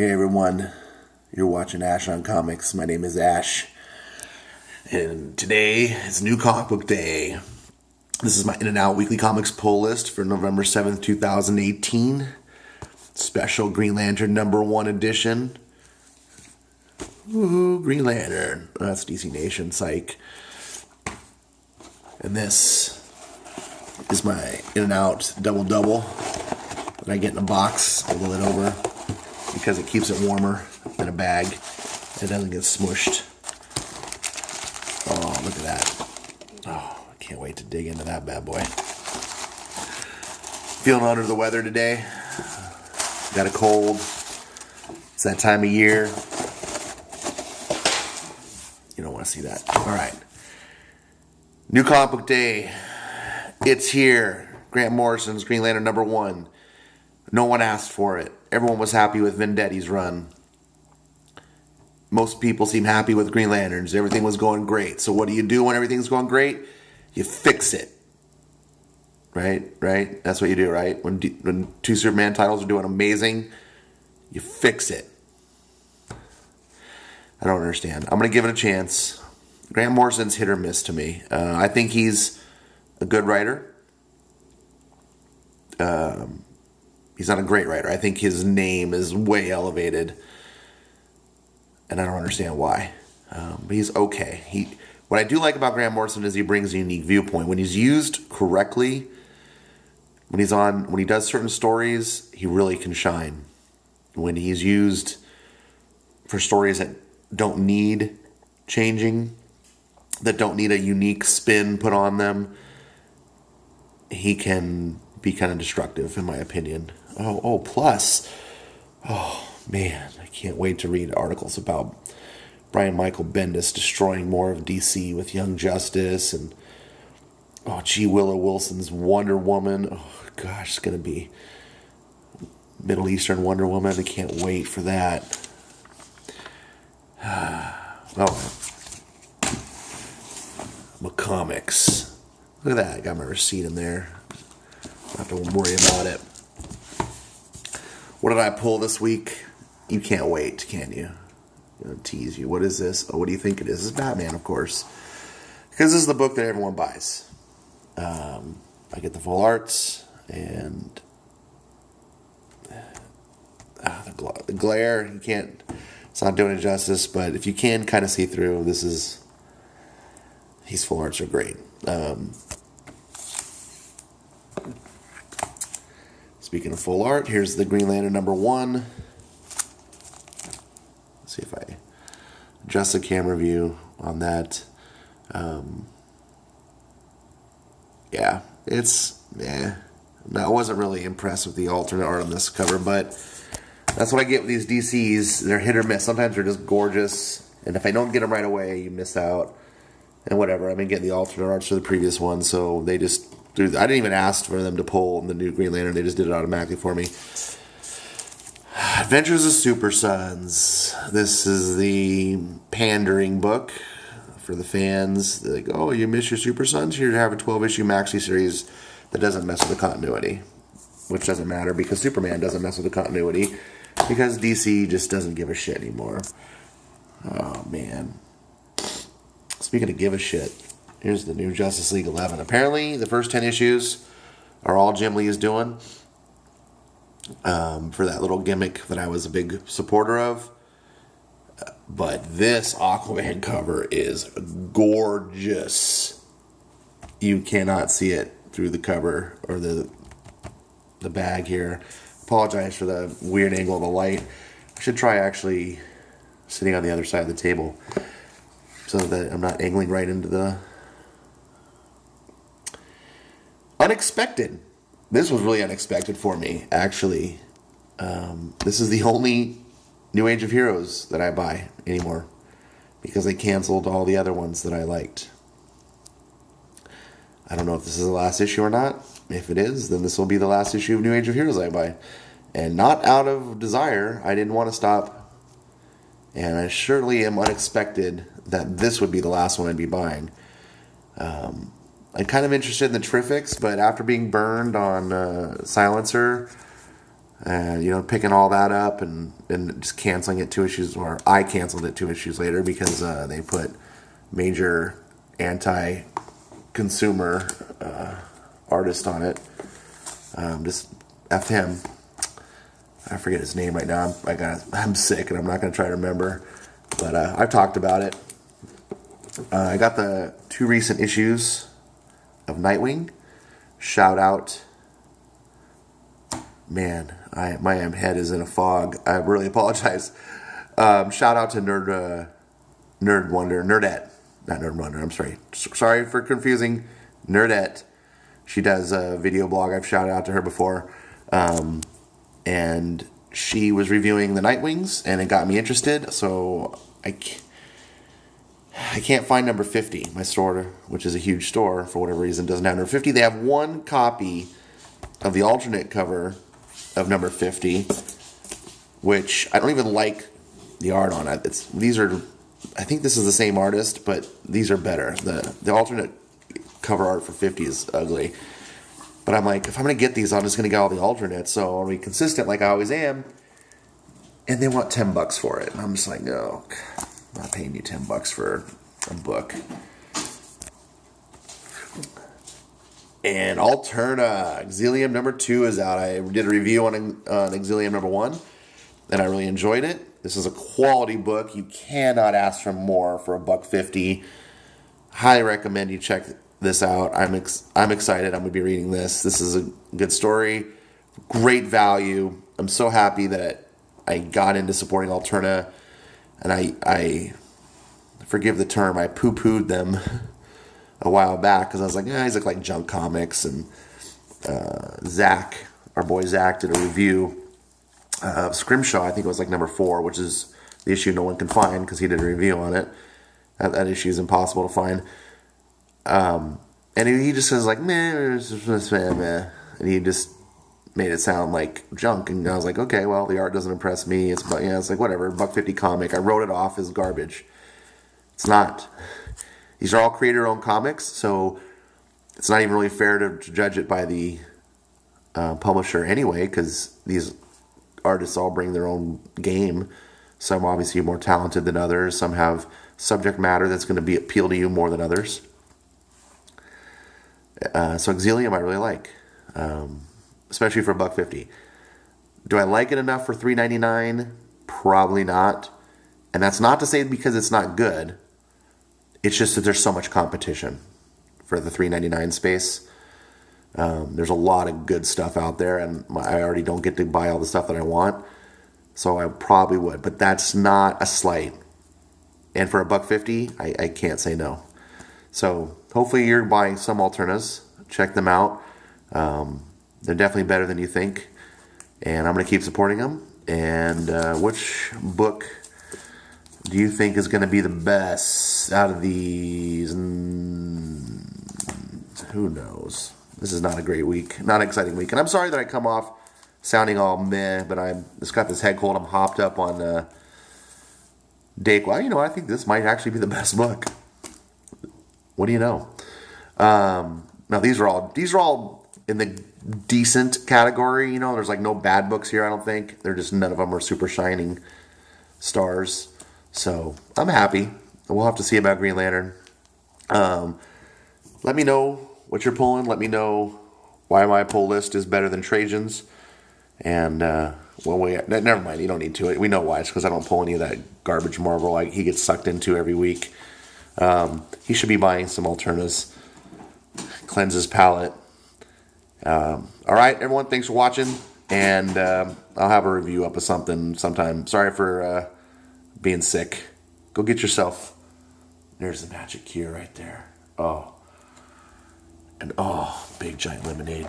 Hey everyone, you're watching Ash on Comics. My name is Ash, and today is New Comic Book Day. This is my In and Out Weekly Comics pull list for November 7th, 2018. Special Green Lantern #1 edition. Woohoo, Green Lantern. That's DC Nation, psych. And this is my In and Out double that I get in a box with the lid over, because it keeps it warmer in a bag. It doesn't get smushed. Oh, look at that. Oh, I can't wait to dig into that bad boy. Feeling under the weather today. Got a cold. It's that time of year. You don't want to see that. All right. New Comic Book Day. It's here. Grant Morrison's Green Lantern #1. No one asked for it. Everyone was happy with Vendetti's run. Most people seem happy with Green Lanterns. Everything was going great. So what do you do when everything's going great? You fix it. Right? That's what you do, right? When two Superman titles are doing amazing, you fix it. I don't understand. I'm going to give it a chance. Grant Morrison's hit or miss to me. I think he's a good writer. He's not a great writer. I think his name is way elevated, and I don't understand why. But he's okay. What I do like about Grant Morrison is he brings a unique viewpoint. When he's used correctly, when he does certain stories, he really can shine. When he's used for stories that don't need changing, that don't need a unique spin put on them, he can be kind of destructive, in my opinion. Plus, man, I can't wait to read articles about Brian Michael Bendis destroying more of DC with Young Justice, and G. Willow Wilson's Wonder Woman. Oh gosh, it's gonna be Middle Eastern Wonder Woman. I can't wait for that. Comics. Look at that. I got my receipt in there. Not to worry about it. What did I pull this week? You can't wait, can you? I'm gonna tease you. What is this? What do you think it is? It's Batman, of course. Because this is the book that everyone buys. I get the full arts, and the glare, you can't, it's not doing it justice, but if you can kind of see through, these full arts are great. Speaking of full art, here's the Green Lantern #1. Let's see if I adjust the camera view on that. I wasn't really impressed with the alternate art on this cover, but that's what I get with these DCs. They're hit or miss. Sometimes they're just gorgeous, and if I don't get them right away, you miss out. And whatever, I've been getting the alternate arts for the previous one, so they just I didn't even ask for them to pull the new Green Lantern. They just did it automatically for me. Adventures of Super Sons. This is the pandering book for the fans. They're like, oh, you miss your Super Sons? Here to have a 12-issue maxi series that doesn't mess with the continuity. Which doesn't matter, because Superman doesn't mess with the continuity, because DC just doesn't give a shit anymore. Oh, man. Speaking of give a shit, here's the new Justice League 11. Apparently, the first 10 issues are all Jim Lee is doing for that little gimmick that I was a big supporter of. But this Aquaman cover is gorgeous. You cannot see it through the cover or the bag here. Apologize for the weird angle of the light. I should try actually sitting on the other side of the table, so that I'm not angling right into the unexpected. This was really unexpected for me, actually. This is the only New Age of Heroes that I buy anymore, because they canceled all the other ones that I liked. I don't know if this is the last issue or not. If it is, then this will be the last issue of New Age of Heroes I buy. And not out of desire. I didn't want to stop. And I surely am unexpected that this would be the last one I'd be buying. I'm kind of interested in the Terrifics, but after being burned on Silencer, Picking all that up and just canceling it 2 issues, or I canceled it 2 issues later because they put major anti-consumer artist on it. Just F him. I forget his name right now. I'm sick and I'm not going to try to remember. But I've talked about it. I got the 2 recent issues of Nightwing. Shout out. Man, my head is in a fog. I really apologize. Shout out to Nerdette. Not Nerd Wonder, I'm sorry. Sorry for confusing. Nerdette. She does a video blog. I've shouted out to her before. And she was reviewing the Nightwings, and it got me interested. So I can't find number 50. My store, which is a huge store, for whatever reason, doesn't have number 50. They have one copy of the alternate cover of number 50, which I don't even like the art on it. I think this is the same artist, but these are better. The alternate cover art for 50 is ugly. But I'm like, if I'm going to get these, I'm just going to get all the alternates. So I'll be consistent like I always am. And they want $10 for it. And I'm just like, no, I'm not paying you $10 for a book. And Alterna, Exilium number 2 is out. I did a review on Exilium number 1, and I really enjoyed it. This is a quality book. You cannot ask for more for $1.50. Highly recommend you check this out. I'm excited. I'm going to be reading this. This is a good story. Great value. I'm so happy that I got into supporting Alterna, and I forgive the term, I poo-pooed them a while back because I was like, these look like junk comics. And Zach, our boy Zach, did a review of Scrimshaw. I think it was like number 4, which is the issue no one can find because he did a review on it. That issue is impossible to find. And he just says like, meh, and he just made it sound like junk. And I was like, okay, well, the art doesn't impress me. It's like whatever, $1.50 comic. I wrote it off as garbage. It's not. These are all creator-owned comics, so it's not even really fair to judge it by the publisher anyway, because these artists all bring their own game. Some obviously are more talented than others. Some have subject matter that's going to appeal to you more than others. So Exilium I really like, especially for $1.50. Do I like it enough for $3.99? Probably not. And that's not to say because it's not good. It's just that there's so much competition for the $3.99 space. There's a lot of good stuff out there, and I already don't get to buy all the stuff that I want. So I probably would, but that's not a slight. And for $1.50, I can't say no. So hopefully you're buying some Alternas. Check them out. They're definitely better than you think. And I'm going to keep supporting them. And which book do you think is going to be the best out of these? Who knows? This is not a great week. Not an exciting week. And I'm sorry that I come off sounding all meh, but I just got this head cold. I'm hopped up on Dake. Well, I think this might actually be the best book. What do you know? Now these are all in the decent category. There's like no bad books here. I don't think they're just none of them are super shining stars. So I'm happy. We'll have to see about Green Lantern. Let me know what you're pulling. Let me know why my pull list is better than Trajan's. And never mind. You don't need to. We know why. It's because I don't pull any of that garbage Marvel he gets sucked into every week. He should be buying some Alternas. Cleanse his palate. All right, everyone. Thanks for watching. And I'll have a review up of something sometime. Sorry for being sick. Go get yourself. There's the magic cure right there. Oh. And big giant lemonade.